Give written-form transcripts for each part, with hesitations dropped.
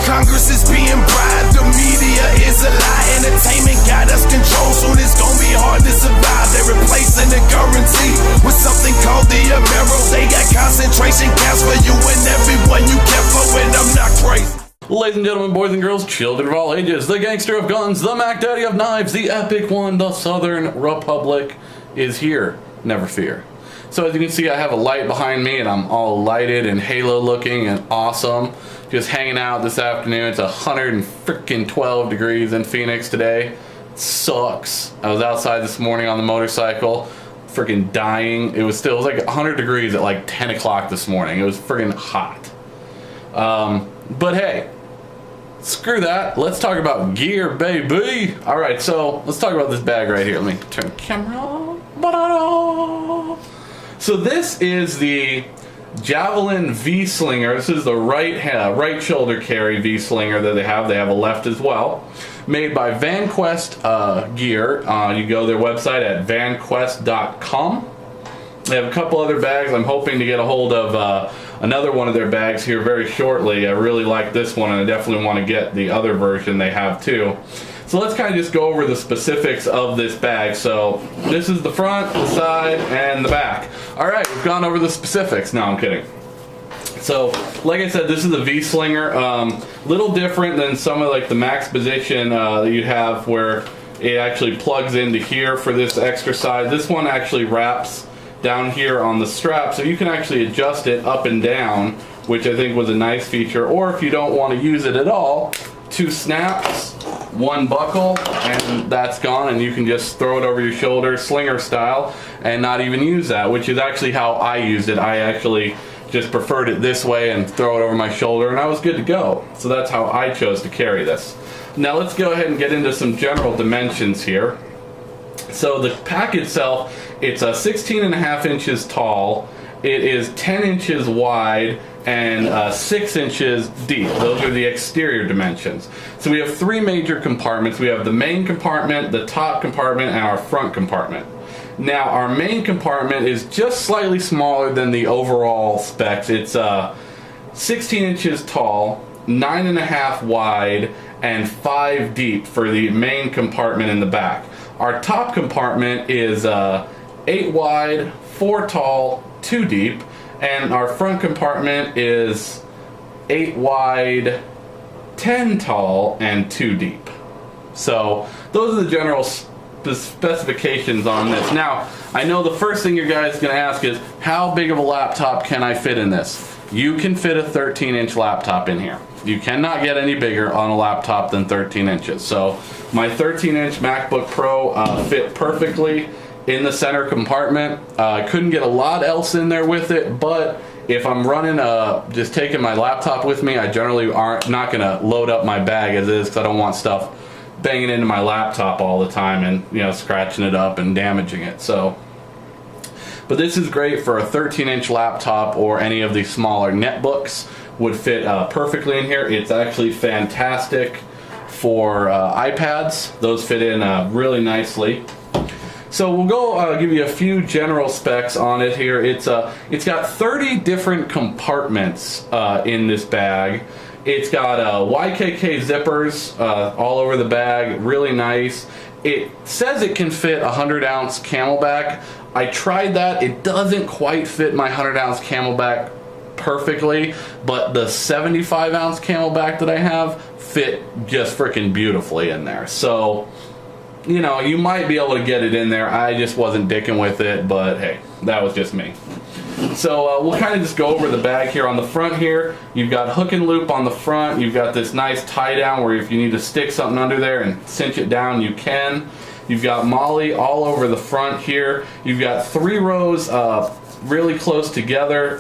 Congress is being bribed, the media is a lie. Entertainment got us controlled, soon it's gonna be hard to survive. They're replacing the currency with something called the Amero. They got concentration camps for you and everyone you care for, and I'm not crazy. Ladies and gentlemen, boys and girls, children of all ages, the gangster of guns, the Mac Daddy of knives, the epic one, the Southern Republic is here. Never fear. So as you can see, I have a light behind me and I'm all lighted and halo looking and awesome. Just hanging out this afternoon. It's 112 degrees in Phoenix today. It sucks. I was outside this morning on the motorcycle, freaking dying. It was like 100 degrees at like 10 o'clock this morning. It was freaking hot. But hey, screw that. Let's talk about gear, baby. All right, so let's talk about this bag right here. Let me turn the camera on. So this is the Javelin VSlinger. This is the right shoulder carry VSlinger that they have. They have a left as well. Made by Vanquest gear. You go to their website at vanquest.com. They have a couple other bags. I'm hoping to get a hold of another one of their bags here very shortly. I really like this one, and I definitely want to get the other version they have too. So let's kind of just go over the specifics of this bag. So this is the front, the side, and the back. All right, we've gone over the specifics. No, I'm kidding. So, like I said, this is a V-Slinger. Little different than some of like the max position that you have where it actually plugs into here for this extra side. This one actually wraps down here on the strap, so you can actually adjust it up and down, which I think was a nice feature. Or if you don't want to use it at all, 2 snaps, 1 buckle, and that's gone, and you can just throw it over your shoulder, slinger style, and not even use that, which is actually how I used it. I actually just preferred it this way and throw it over my shoulder, and I was good to go. So that's how I chose to carry this. Now let's go ahead and get into some general dimensions here. So the pack itself, it's 16.5 inches tall, it is 10 inches wide, and 6 inches deep. Those are the exterior dimensions. So we have 3 major compartments. We have the main compartment, the top compartment, and our front compartment. Now our main compartment is just slightly smaller than the overall specs. It's 16 inches tall, 9.5 wide, and 5 deep for the main compartment in the back. Our top compartment is 8 wide, 4 tall, 2 deep, and our front compartment is 8 wide, 10 tall, and 2 deep. So those are the general specifications on this. Now, I know the first thing you guys are going to ask is, how big of a laptop can I fit in this? You can fit a 13-inch laptop in here. You cannot get any bigger on a laptop than 13 inches. So my 13-inch MacBook Pro fit perfectly in the center compartment. I couldn't get a lot else in there with it, but if I'm running just taking my laptop with me, I generally aren't not gonna load up my bag as is, because I don't want stuff banging into my laptop all the time and, you know, scratching it up and damaging it. So, but this is great for a 13-inch laptop, or any of the smaller netbooks would fit perfectly in here. It's actually fantastic for iPads. Those fit in really nicely. So we'll go give you a few general specs on it here. It's got 30 different compartments in this bag. It's got YKK zippers all over the bag, really nice. It says it can fit a 100-ounce Camelback. I tried that. It doesn't quite fit my 100-ounce Camelback perfectly, but the 75-ounce Camelback that I have fit just freaking beautifully in there. So, you know, you might be able to get it in there. I just wasn't dicking with it, but hey, that was just me. So we'll kind of just go over the bag here. On the front here, you've got hook and loop on the front. You've got this nice tie down where if you need to stick something under there and cinch it down, you can. You've got MOLLE all over the front here. You've got 3 rows really close together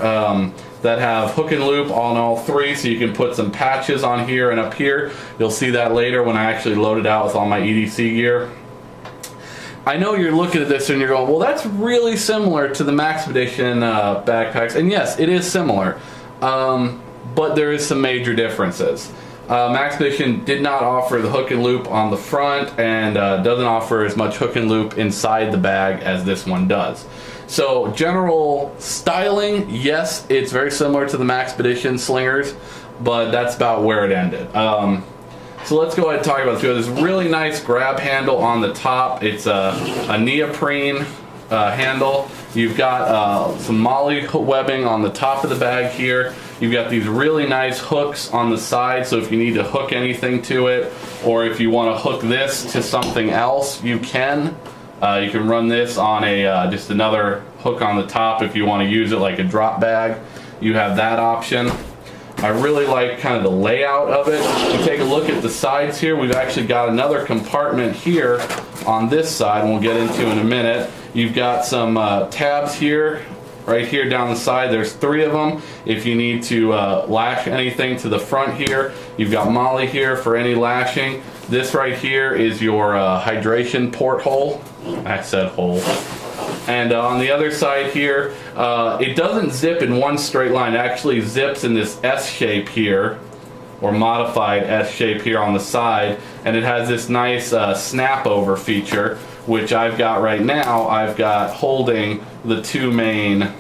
that have hook and loop on all 3, so you can put some patches on here and up here. You'll see that later when I actually load it out with all my EDC gear. I know you're looking at this and you're going, well, that's really similar to the Max Edition backpacks. And yes, it is similar, but there is some major differences. Max Edition did not offer the hook and loop on the front, and doesn't offer as much hook and loop inside the bag as this one does. So general styling, yes, it's very similar to the Max Edition slingers. but that's about where it ended. So let's go ahead and talk about this. We have this really nice grab handle on the top. It's a neoprene handle. You've got some MOLLE webbing on the top of the bag here. You've got these really nice hooks on the side, so if you need to hook anything to it, or if you want to hook this to something else, you can. You can run this on a just another hook on the top if you want to use it like a drop bag. You have that option. I really like kind of the layout of it. If you take a look at the sides here, we've actually got another compartment here on this side, and we'll get into in a minute. You've got some tabs here, right here down the side. There's 3 of them. If you need to lash anything to the front here, you've got MOLLE here for any lashing. This right here is your hydration port hole. I said hole. And on the other side here, it doesn't zip in one straight line. It actually zips in this S shape here, or modified S shape here on the side. And it has this nice snap over feature, which I've got right now. I've got holding the 2 main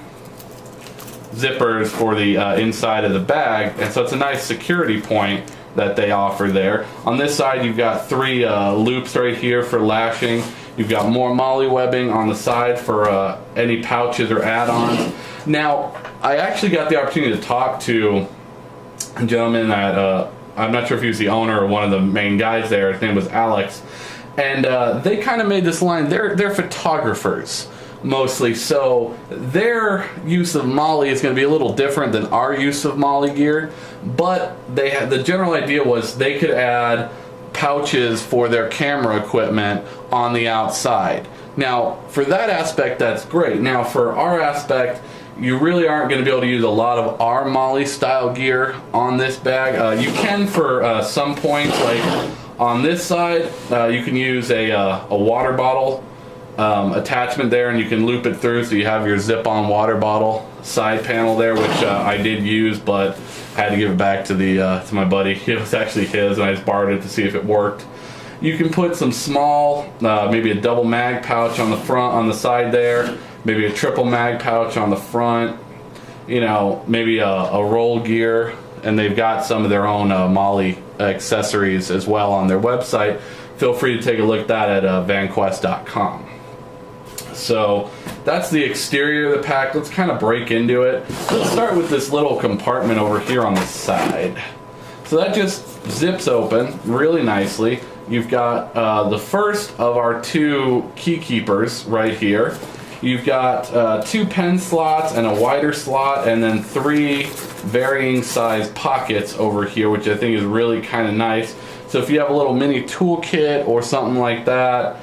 zippers for the inside of the bag. And so it's a nice security point that they offer there. On this side, you've got 3 loops right here for lashing. You've got more MOLLE webbing on the side for any pouches or add-ons. Now, I actually got the opportunity to talk to a gentleman that, I'm not sure if he was the owner or one of the main guys there. His name was Alex. And they kind of made this line. They're photographers, mostly. So their use of MOLLE is going to be a little different than our use of MOLLE gear. But they had, the general idea was they could add pouches for their camera equipment on the outside. Now, for that aspect, that's great. Now, for our aspect, you really aren't going to be able to use a lot of our MOLLE style gear on this bag. You can for some points, like on this side, you can use a water bottle attachment there, and you can loop it through so you have your zip-on water bottle side panel there, which I did use, but had to give it back to the to my buddy. It was actually his, and I just borrowed it to see if it worked. You can put some small, maybe a double mag pouch on the front, on the side there, maybe a triple mag pouch on the front, you know, maybe a roll gear, and they've got some of their own MOLLE accessories as well on their website. Feel free to take a look at that at vanquest.com. So that's the exterior of the pack. Let's kind of break into it. Let's start with this little compartment over here on the side. So that just zips open really nicely. You've got the first of our 2 key keepers right here. You've got 2 pen slots and a wider slot, and then 3 varying size pockets over here, which I think is really kind of nice. So if you have a little mini toolkit or something like that,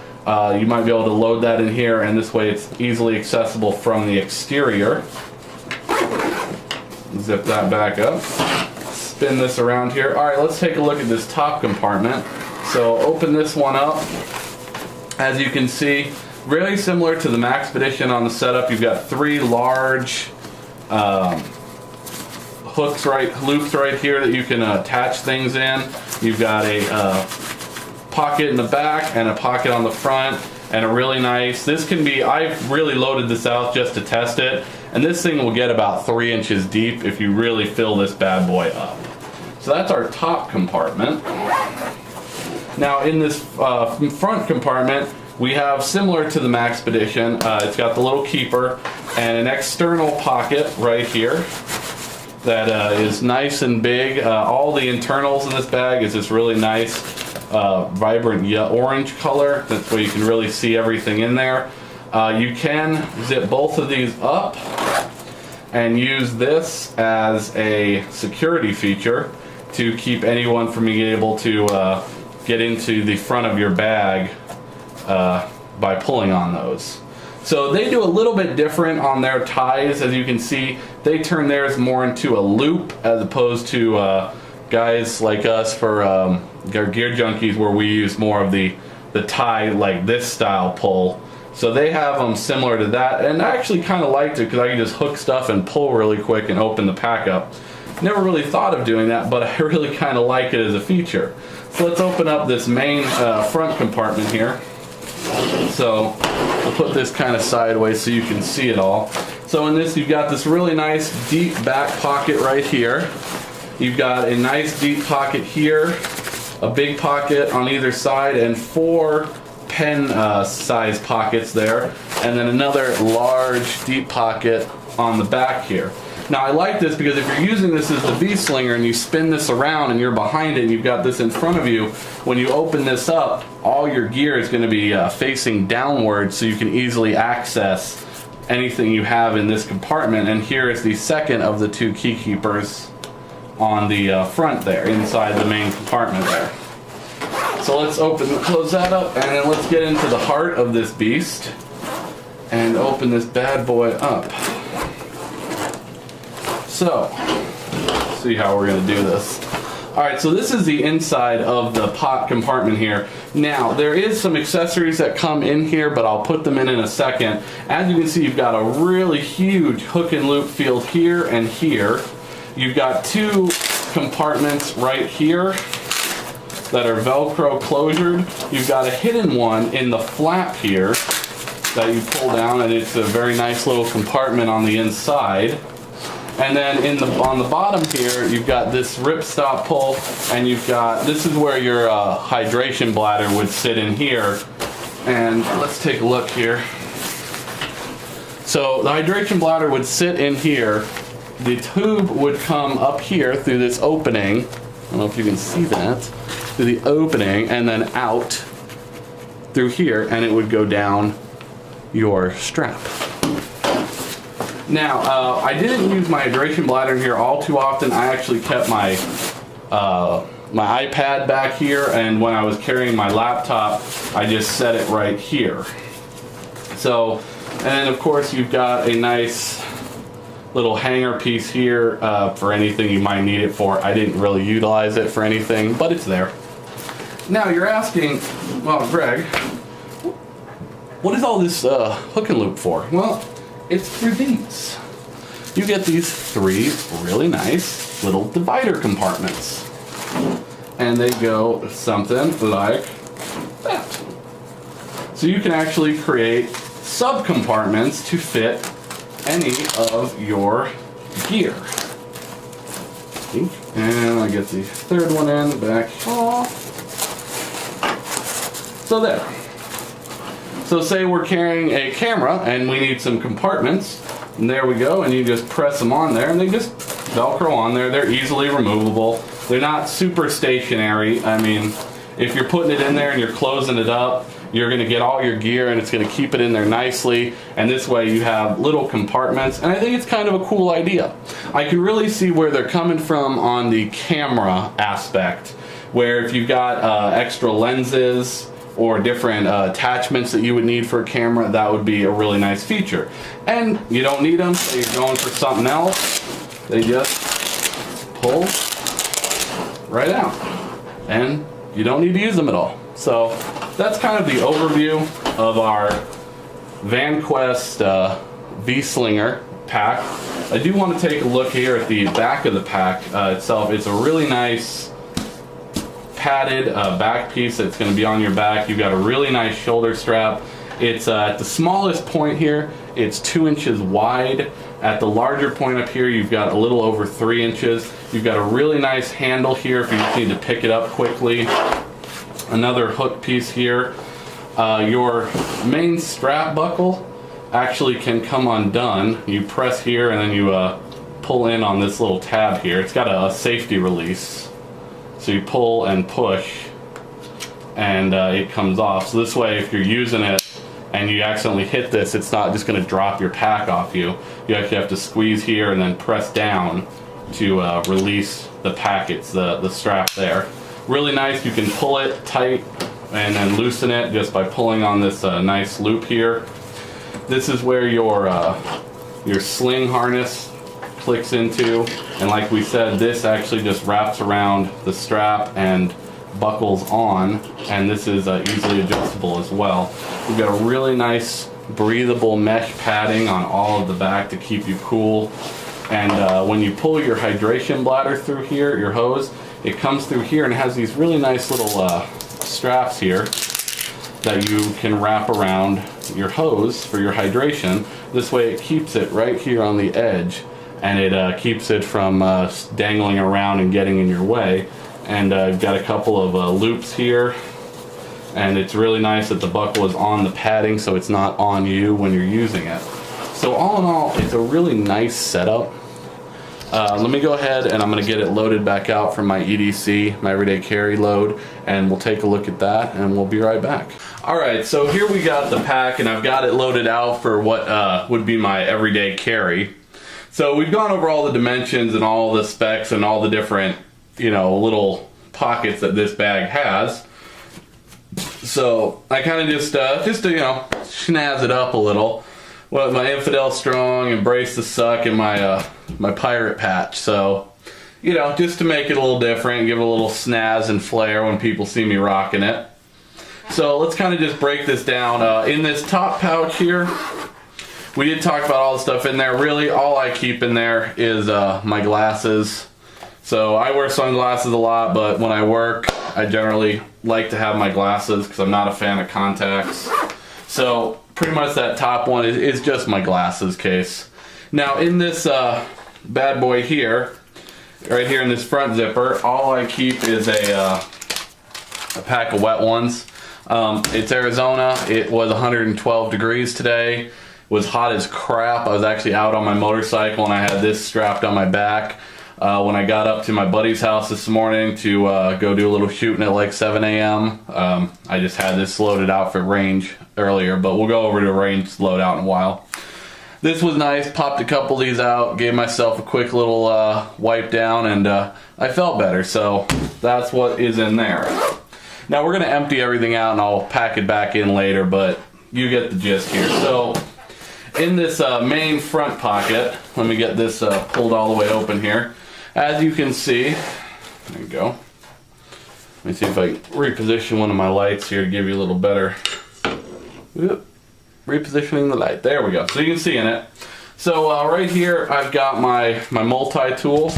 you might be able to load that in here, and this way it's easily accessible from the exterior. Zip that back up. Spin this around here. Alright, let's take a look at this top compartment. So open this one up. As you can see, really similar to the Maxpedition on the setup. You've got 3 large hooks, loops right here that you can attach things in. You've got a pocket in the back and a pocket on the front, and a really nice, this can be, I've really loaded this out just to test it, and this thing will get about 3 inches deep if you really fill this bad boy up. So that's our top compartment. Now in this front compartment, we have, similar to the Maxpedition, it's got the little keeper and an external pocket right here that is nice and big. All the internals in this bag is this really nice vibrant orange color. That's where you can really see everything in there. You can zip both of these up and use this as a security feature to keep anyone from being able to get into the front of your bag by pulling on those. So they do a little bit different on their ties. As you can see, they turn theirs more into a loop as opposed to guys like us for gear junkies, where we use more of the tie like this style pull. So they have them similar to that, and I actually kind of liked it because I can just hook stuff and pull really quick and open the pack up. Never really thought of doing that, but I really kind of like it as a feature. So let's open up this main front compartment here. So I'll put this kind of sideways so you can see it all. So in this, you've got this really nice deep back pocket right here. You've got a nice deep pocket here, a big pocket on either side, and 4 pen size pockets there, and then another large deep pocket on the back here. Now I like this because if you're using this as the VSlinger and you spin this around and you're behind it and you've got this in front of you, when you open this up, all your gear is going to be facing downward, so you can easily access anything you have in this compartment. And here is the second of the 2 key keepers on the front there, inside the main compartment there. So let's close that up, and then let's get into the heart of this beast and open this bad boy up. So, see how we're going to do this. Alright, so this is the inside of the pot compartment here. Now, there is some accessories that come in here, but I'll put them in a second. As you can see, you've got a really huge hook and loop field here and here. You've got 2 compartments right here that are Velcro closured. You've got a hidden one in the flap here that you pull down, and it's a very nice little compartment on the inside. And then on the bottom here, you've got this ripstop pull, and you've got, this is where your hydration bladder would sit in here. And let's take a look here. So the hydration bladder would sit in here. The tube would come up here through this opening. I don't know if you can see that. Through the opening, and then out through here, and it would go down your strap. Now, I didn't use my hydration bladder in here all too often. I actually kept my my iPad back here, and when I was carrying my laptop, I just set it right here. So, and then of course you've got a nice little hanger piece here for anything you might need it for. I didn't really utilize it for anything, but it's there. Now you're asking, well, Greg, what is all this hook and loop for? Well, it's for these. You get these 3 really nice little divider compartments. And they go something like that. So you can actually create sub-compartments to fit any of your gear. And I get the 3rd one in back. So there. So say we're carrying a camera and we need some compartments, and there we go, and you just press them on there and they just Velcro on there. They're easily removable. They're not super stationary. I mean, if you're putting it in there and you're closing it up, you're going to get all your gear and it's going to keep it in there nicely, and this way you have little compartments, and I think it's kind of a cool idea. I can really see where they're coming from on the camera aspect, where if you've got extra lenses or different attachments that you would need for a camera, that would be a really nice feature. And you don't need them, so you're going for something else, they just pull right out, and you don't need to use them at all. So that's kind of the overview of our Vanquest VSlinger pack. I do want to take a look here at the back of the pack itself. It's a really nice padded back piece that's going to be on your back. You've got a really nice shoulder strap. It's at the smallest point here, it's 2 inches wide. At the larger point up here, you've got a little over 3 inches. You've got a really nice handle here if you just need to pick it up quickly. Another hook piece here. Your main strap buckle actually can come undone. You press here and then you pull in on this little tab here. It's got a safety release. So you pull and push and it comes off. So this way, if you're using it and you accidentally hit this, it's not just going to drop your pack off you. You actually have to squeeze here and then press down to release the packets, the strap there. Really nice. You can pull it tight and then loosen it just by pulling on this nice loop here. This is where your sling harness clicks into, and like we said, this actually just wraps around the strap and buckles on, and this is easily adjustable as well. We've got a really nice breathable mesh padding on all of the back to keep you cool, and when you pull your hydration bladder through here, your hose, it comes through here and it has these really nice little straps here that you can wrap around your hose for your hydration. This way it keeps it right here on the edge, and it keeps it from dangling around and getting in your way. And I've got a couple of loops here, and it's really nice that the buckle is on the padding so it's not on you when you're using it. So all in all, it's a really nice setup. Let me go ahead and I'm going to get it loaded back out from my EDC, my everyday carry load, and we'll take a look at that and we'll be right back. Alright, so here we got the pack, and I've got it loaded out for what would be my everyday carry. So we've gone over all the dimensions and all the specs and all the different, you know, little pockets that this bag has. So I kind of just to, you know, snazz it up a little. Well, my Infidel Strong, Embrace the Suck, and my my pirate patch. So, you know, just to make it a little different, give it a little snazz and flair when people see me rocking it. So let's kind of just break this down. In this top pouch here, we did talk about all the stuff in there. Really, all I keep in there is my glasses. So I wear sunglasses a lot, but when I work, I generally like to have my glasses because I'm not a fan of contacts. So pretty much that top one is just my glasses case. Now in this bad boy here, right here in this front zipper, all I keep is a pack of wet ones. It's Arizona. It was 112 degrees today. It was hot as crap. I was actually out on my motorcycle and I had this strapped on my back. When I got up to my buddy's house this morning to go do a little shooting at like 7 a.m., I just had this loaded out for range earlier, but we'll go over to range loadout in a while. This was nice. Popped a couple of these out, gave myself a quick little wipe down, and I felt better, so that's what is in there. Now we're going to empty everything out and I'll pack it back in later, but you get the gist here. So in this main front pocket, let me get this pulled all the way open here. As you can see, there you go. Let me see if I can reposition one of my lights here to give you a little better. Whoop. Repositioning the light. There we go. So you can see in it. So right here, I've got my multi-tool.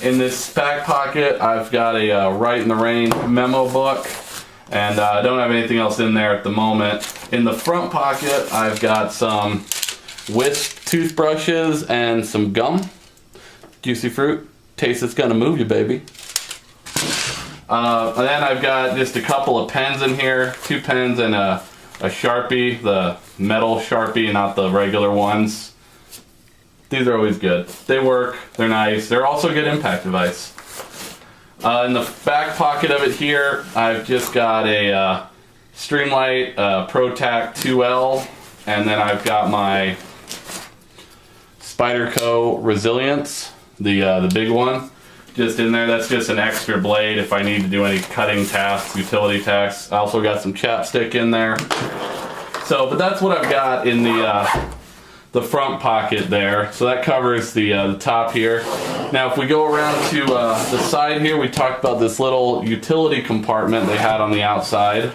In this back pocket, I've got a Right in the Rain memo book. And I don't have anything else in there at the moment. In the front pocket, I've got some Wisp toothbrushes and some gum. Juicy fruit. Taste that's gonna move you, baby. And then I've got just a couple of pens in here. 2 pens and a Sharpie, the metal Sharpie, not the regular ones. These are always good. They work, they're nice. They're also good impact device. In the back pocket of it here, I've just got a Streamlight ProTac 2L, and then I've got my Spyderco Resilience, the big one, just in there. That's just an extra blade if I need to do any cutting tasks, utility tasks. I also got some chapstick in there. So, but that's what I've got in the front pocket there. So that covers the top here. Now if we go around to the side here, we talked about this little utility compartment they had on the outside.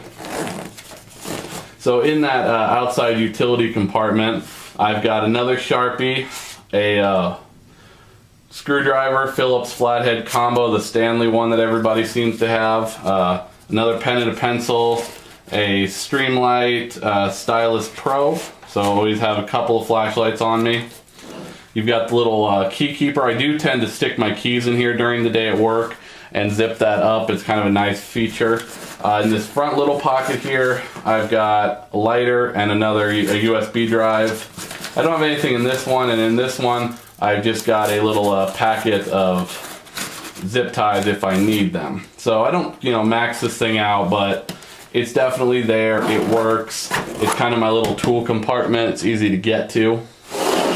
So in that outside utility compartment, I've got another Sharpie, a screwdriver, Phillips flathead combo, the Stanley one that everybody seems to have, another pen and a pencil, a Streamlight Stylus Pro, so I always have a couple of flashlights on me. You've got the little key keeper. I do tend to stick my keys in here during the day at work and zip that up. It's kind of a nice feature. In this front little pocket here, I've got a lighter and a USB drive. I don't have anything in this one, and in this one, I've just got a little packet of zip ties if I need them. So I don't, max this thing out, but it's definitely there. It works. It's kind of my little tool compartment. It's easy to get to.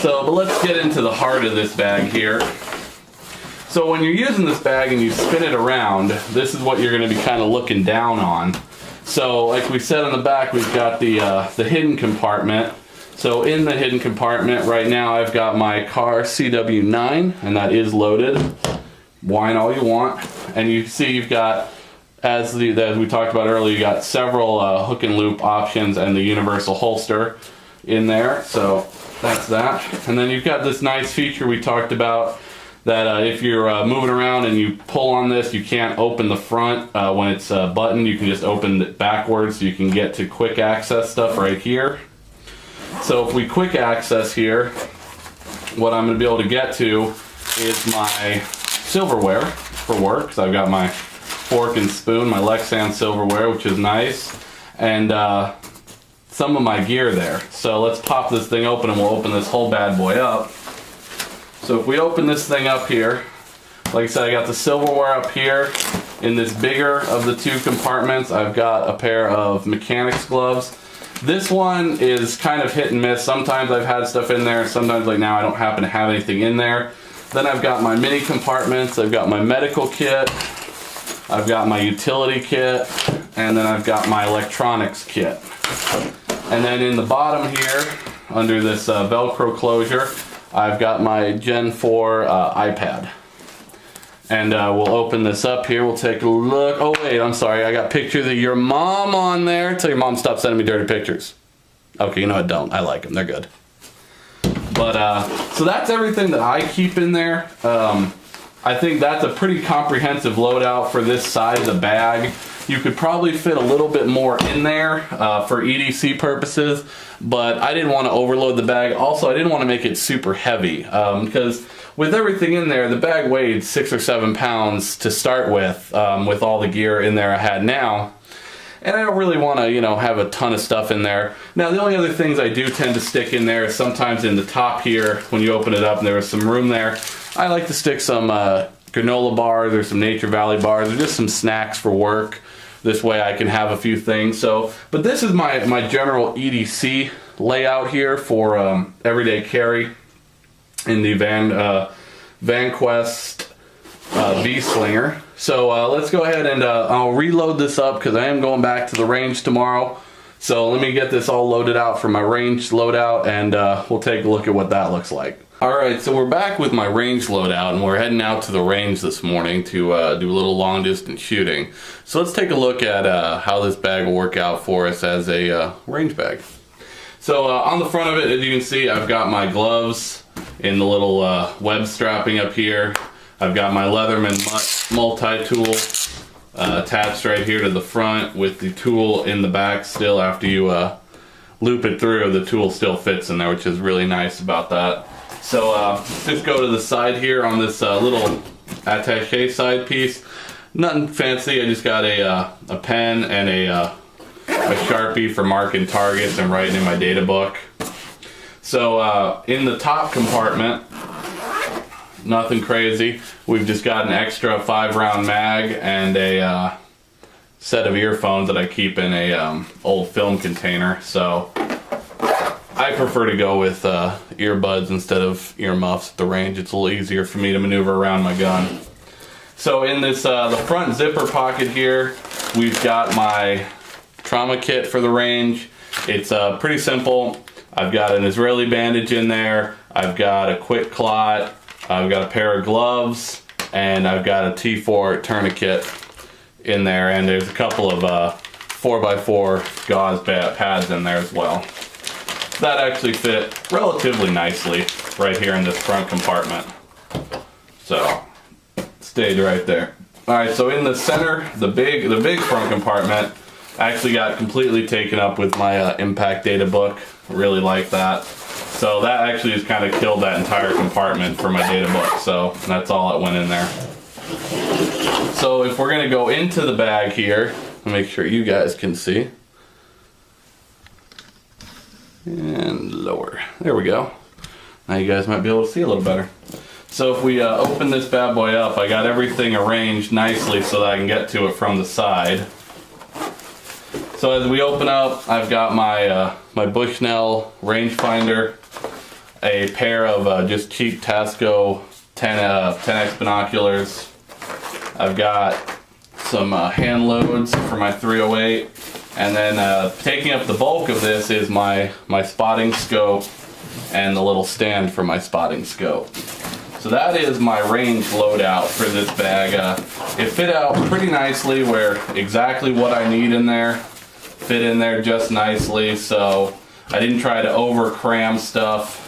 So, but let's get into the heart of this bag here. So when you're using this bag and you spin it around, this is what you're going to be kind of looking down on. So like we said on the back, we've got the hidden compartment. So in the hidden compartment right now, I've got my car CW9, and that is loaded. Whine all you want. And you see you've got, as we talked about earlier, you got several hook and loop options and the universal holster in there. So that's that. And then you've got this nice feature we talked about, that if you're moving around and you pull on this, you can't open the front when it's buttoned. You can just open it backwards, so you can get to quick access stuff right here. So if we quick access here, what I'm going to be able to get to is my silverware for work, because I've got my fork and spoon, my Lexan silverware, which is nice, and some of my gear there. So let's pop this thing open and we'll open this whole bad boy up. So if we open this thing up here, like I said, I got the silverware up here. In this bigger of the two compartments, I've got a pair of mechanics gloves. This one is kind of hit and miss. Sometimes I've had stuff in there, sometimes like now I don't happen to have anything in there. Then I've got my mini compartments, I've got my medical kit, I've got my utility kit, and then I've got my electronics kit. And then in the bottom here, under this Velcro closure, I've got my Gen 4 iPad. And we'll open this up here, we'll take a look. Oh wait, I'm sorry, I got pictures of your mom on there. Tell your mom to stop sending me dirty pictures. Okay, you know what, don't. I like them, they're good. But, so that's everything that I keep in there. I think that's a pretty comprehensive loadout for this size of bag. You could probably fit a little bit more in there for EDC purposes, but I didn't want to overload the bag. Also, I didn't want to make it super heavy because with everything in there, the bag weighed 6 or 7 pounds to start with all the gear in there I had now. And I don't really want to, you know, have a ton of stuff in there. Now, the only other things I do tend to stick in there is sometimes in the top here, when you open it up and there is some room there, I like to stick some granola bars or some Nature Valley bars or just some snacks for work. This way I can have a few things. So, but this is my general EDC layout here for everyday carry in the Vanquest VSlinger. So let's go ahead and I'll reload this up because I am going back to the range tomorrow. So let me get this all loaded out for my range loadout, and we'll take a look at what that looks like. Alright, so we're back with my range loadout, and we're heading out to the range this morning to do a little long distance shooting. So let's take a look at how this bag will work out for us as a range bag. So on the front of it, as you can see, I've got my gloves in the little web strapping up here. I've got my Leatherman multi-tool attached right here to the front with the tool in the back still. After you loop it through, the tool still fits in there, which is really nice about that. So just go to the side here on this little attaché side piece. Nothing fancy, I just got a pen and a Sharpie for marking targets and writing in my data book. So in the top compartment, nothing crazy. We've just got an extra 5-round mag and a set of earphones that I keep in a old film container. So I prefer to go with earbuds instead of earmuffs at the range. It's a little easier for me to maneuver around my gun. So in this the front zipper pocket here, we've got my trauma kit for the range. It's pretty simple. I've got an Israeli bandage in there. I've got a quick clot. I've got a pair of gloves, and I've got a T4 tourniquet in there, and there's a couple of 4x4 gauze pads in there as well. That actually fit relatively nicely right here in this front compartment. So, stayed right there. Alright, so in the center, the big front compartment actually got completely taken up with my impact data book. I really like that. So that actually just kind of killed that entire compartment for my data book. So that's all that went in there. So if we're gonna go into the bag here, make sure you guys can see. And lower, there we go. Now you guys might be able to see a little better. So if we open this bad boy up, I got everything arranged nicely so that I can get to it from the side. So as we open up, I've got my my Bushnell rangefinder, a pair of just cheap Tasco 10x binoculars. I've got some hand loads for my 308, and then taking up the bulk of this is my spotting scope and the little stand for my spotting scope. So that is my range loadout for this bag. It fit out pretty nicely where exactly what I need in there fit in there just nicely, so I didn't try to over cram stuff.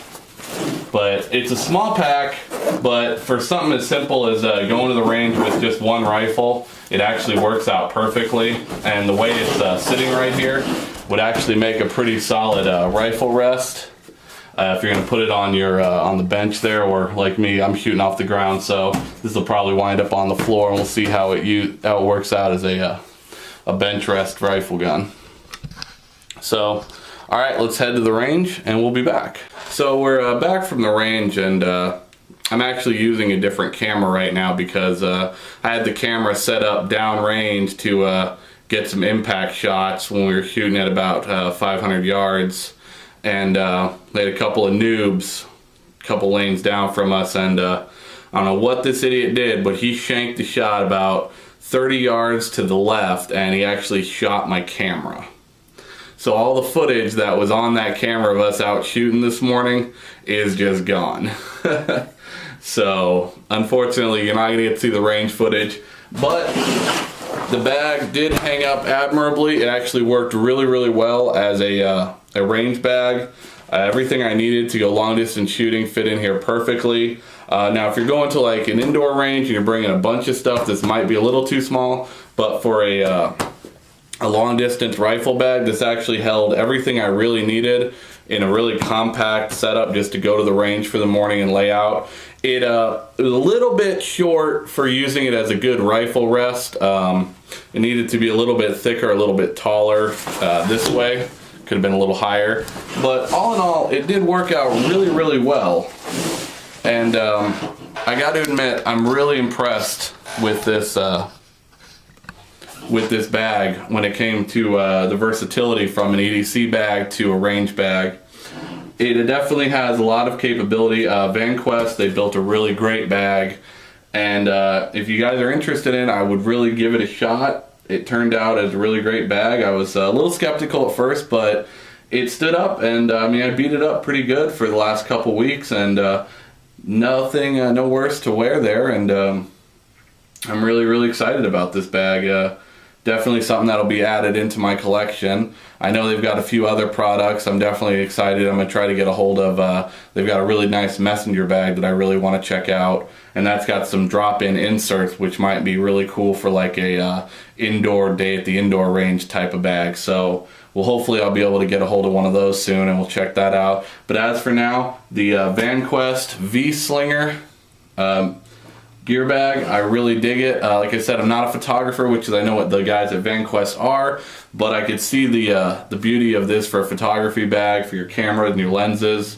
But it's a small pack, but for something as simple as going to the range with just one rifle, it actually works out perfectly. And the way it's sitting right here would actually make a pretty solid rifle rest. if you're gonna put it on your on the bench there, or like me, I'm shooting off the ground, so this will probably wind up on the floor, and we'll see how it works out as a bench rest rifle gun. So, all right, let's head to the range, and we'll be back. So we're back from the range, and I'm actually using a different camera right now because I had the camera set up downrange to get some impact shots when we were shooting at about 500 yards. And they had a couple of noobs a couple lanes down from us, and I don't know what this idiot did, but he shanked the shot about 30 yards to the left, and he actually shot my camera. So all the footage that was on that camera of us out shooting this morning is just gone. So unfortunately, you're not going to get to see the range footage, but the bag did hang up admirably. It actually worked really, really well as a range bag. Everything I needed to go long distance shooting fit in here perfectly. Now if you're going to like an indoor range and you're bringing a bunch of stuff, this might be a little too small, but for a long distance rifle bag, this actually held everything I really needed in a really compact setup just to go to the range for the morning and lay out. It was a little bit short for using it as a good rifle rest. It needed to be a little bit thicker, a little bit taller this way. Could have been a little higher. But all in all, it did work out really, really well. And I got to admit, I'm really impressed with this bag when it came to the versatility from an EDC bag to a range bag. It definitely has a lot of capability. Vanquest, they built a really great bag, and if you guys are interested in it, I would really give it a shot. It turned out as a really great bag. I was a little skeptical at first, but it stood up, and I mean, I beat it up pretty good for the last couple weeks, and nothing, no worse to wear there, and I'm really, really excited about this bag. Definitely something that'll be added into my collection. I know they've got a few other products. I'm definitely excited. I'm gonna try to get a hold of, they've got a really nice messenger bag that I really wanna check out. And that's got some drop-in inserts, which might be really cool for like a indoor day at the indoor range type of bag. So, well, hopefully I'll be able to get a hold of one of those soon, and we'll check that out. But as for now, the Vanquest VSlinger gear bag, I really dig it. Like I said, I'm not a photographer, which is I know what the guys at Vanquest are, but I could see the beauty of this for a photography bag, for your cameras and your lenses.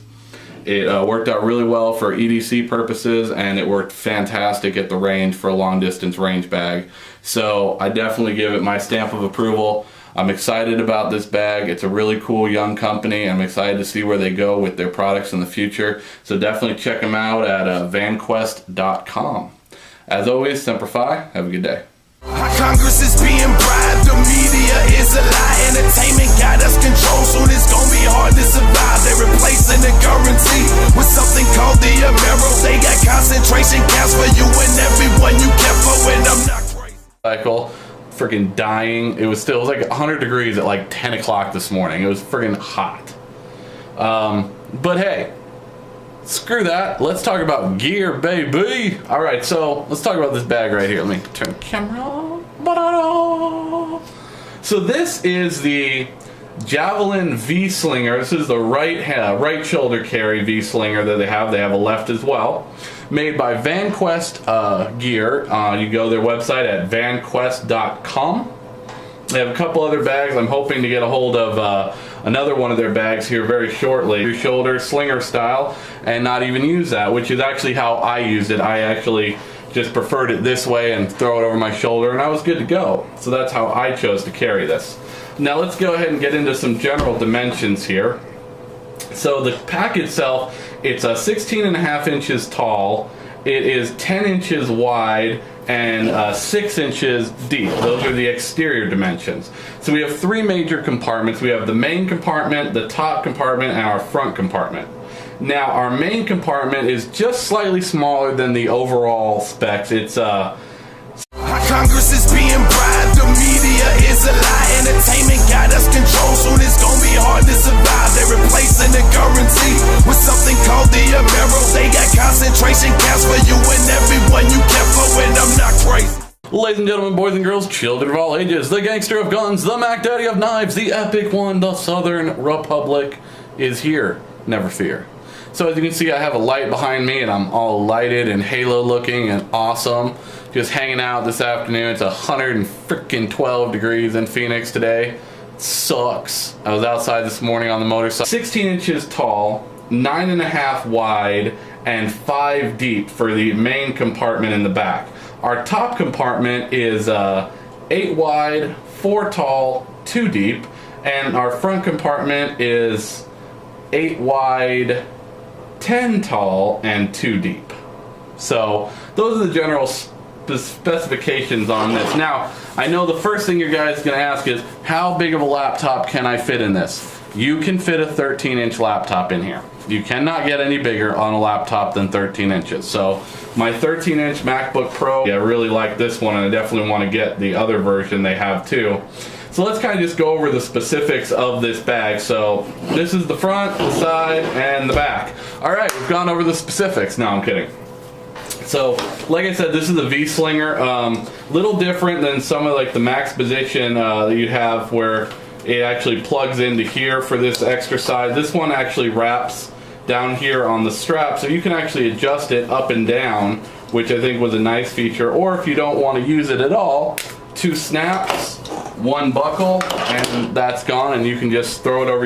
It worked out really well for EDC purposes, and it worked fantastic at the range for a long distance range bag. So I definitely give it my stamp of approval. I'm excited about this bag. It's a really cool young company. I'm excited to see where they go with their products in the future. So definitely check them out at vanquest.com. As always, Semper Fi. Have a good day. Congress is being bribed, the media is a lie. Entertainment got us controlled, soon it's gonna be hard to survive. They're replacing the currency with something called the Amero. They got concentration camps for you and everyone you care for, and I'm not crazy. Cycle, freaking dying. It was like 100 degrees at like 10 o'clock this morning. It was freaking hot. But hey, screw that. Let's talk about gear, baby. All right, so let's talk about this bag right here. Let me turn the camera on. So this is the Javelin VSlinger. This is the right shoulder carry VSlinger that they have. They have a left as well. Made by Vanquest gear. You go to their website at vanquest.com. They have a couple other bags. I'm hoping to get a hold of another one of their bags here very shortly. Your shoulder slinger style, and not even use that, which is actually how I used it. I actually just preferred it this way and throw it over my shoulder, and I was good to go. So that's how I chose to carry this. Now let's go ahead and get into some general dimensions here. So the pack itself, it's 16.5 inches tall. It is 10 inches wide and 6 inches deep. Those are the exterior dimensions. So we have three major compartments. We have the main compartment, the top compartment, and our front compartment. Now our main compartment is just slightly smaller than the overall specs. It's Congress is being bribed, the media is a lie. Entertainment got us controlled, soon it's gonna be hard to survive. They're replacing the currency with something called the Amero. They got concentration camps for you and everyone you care for, and I'm not crazy. Ladies and gentlemen, boys and girls, children of all ages, the gangster of guns, the Mac Daddy of knives, the epic one, the Southern Republic is here. Never fear. So as you can see, I have a light behind me and I'm all lighted and halo looking and awesome. Just hanging out this afternoon. It's 112 degrees in Phoenix today. It sucks. I was outside this morning on the motorcycle. 16 inches tall, 9.5 wide, and 5 deep for the main compartment in the back. Our top compartment is 8 wide, 4 tall, 2 deep, and our front compartment is 8 wide, 10 tall, and 2 deep. So those are the general specifications on this. Now, I know the first thing your guys going to ask is, how big of a laptop can I fit in this? You can fit a 13-inch laptop in here. You cannot get any bigger on a laptop than 13 inches. So my 13-inch MacBook Pro, I really like this one, and I definitely want to get the other version they have too. So let's kind of just go over the specifics of this bag. So this is the front, the side, and the back. All right, we've gone over the specifics. No, I'm kidding. So, like I said, this is a VSlinger. Little different than some of like the max position that you have where it actually plugs into here for this extra side. This one actually wraps down here on the strap, so you can actually adjust it up and down, which I think was a nice feature. Or if you don't want to use it at all, 2 snaps, 1 buckle, and that's gone, and you can just throw it over